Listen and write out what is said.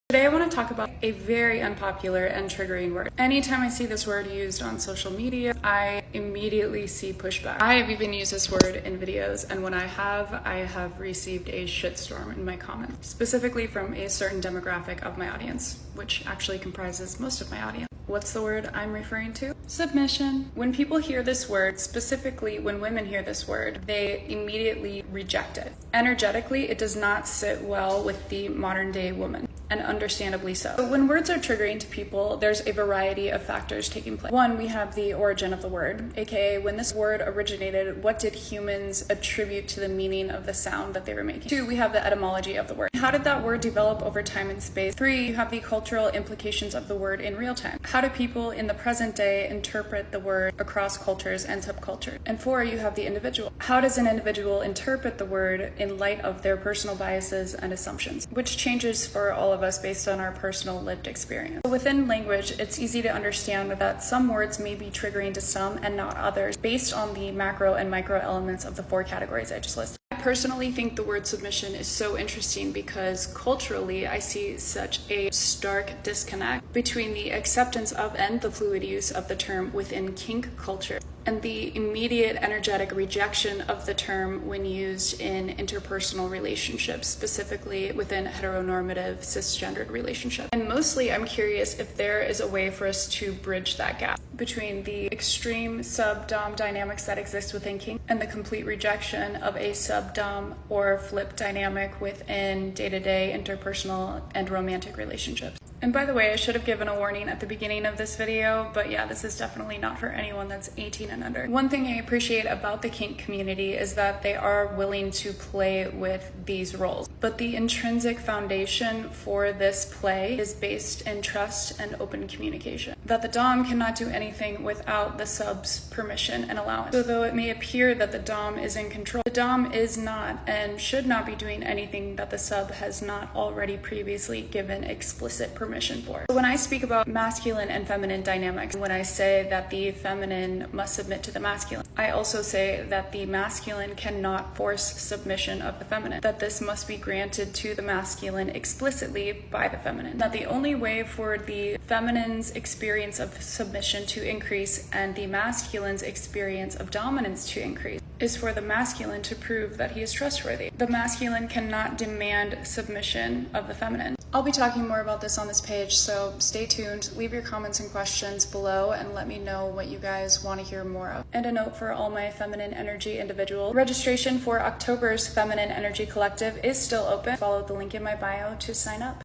Today I want to talk about a very unpopular and triggering word. Anytime I see this word used on social media, I immediately see pushback. I have even used this word in videos, and when I have received a shitstorm in my comments, specifically from a certain demographic of my audience, which actually comprises most of my audience. What's the word I'm referring to? Submission. When people hear this word, specifically when women hear this word, they immediately reject it. Energetically, it does not sit well with the modern day woman, and understandably so. So when words are triggering to people, there's a variety of factors taking place. One, we have the origin of the word, aka when this word originated, what did humans attribute to the meaning of the sound that they were making? Two, we have the etymology of the word. How did that word develop over time and space? Three, you have the cultural implications of the word in real time. How do people in the present day interpret the word across cultures and subcultures? And four, you have the individual. How does an individual interpret the word in light of their personal biases and assumptions, which changes for all of us based on our personal lived experience. So within language, it's easy to understand that some words may be triggering to some and not others based on the macro and micro elements of the four categories I just listed. I personally think the word submission is so interesting because culturally I see such a stark disconnect between the acceptance of and the fluid use of the term within kink culture and the immediate energetic rejection of the term when used in interpersonal relationships, specifically within heteronormative cisgendered relationships. And mostly I'm curious if there is a way for us to bridge that gap between the extreme sub-dom dynamics that exist within kink and the complete rejection of a sub-dom or flip dynamic within day-to-day interpersonal and romantic relationships. And by the way, I should have given a warning at the beginning of this video, but yeah, this is definitely not for anyone that's 18 and under. One thing I appreciate about the kink community is that they are willing to play with these roles, but the intrinsic foundation for this play is based in trust and open communication. That the dom cannot do anything without the sub's permission and allowance. So though it may appear that the dom is in control, the dom is not and should not be doing anything that the sub has not already previously given explicit permission for. When I speak about masculine and feminine dynamics, when I say that the feminine must submit to the masculine, I also say that the masculine cannot force submission of the feminine, that this must be granted to the masculine explicitly by the feminine, that the only way for the feminine's experience of submission to increase and the masculine's experience of dominance to increase is for the masculine to prove that he is trustworthy. The masculine cannot demand submission of the feminine. I'll be talking more about this on this page, so stay tuned. Leave your comments and questions below and let me know what you guys want to hear more of. And a note for all my feminine energy individuals. Registration for October's Feminine Energy Collective is still open. Follow the link in my bio to sign up.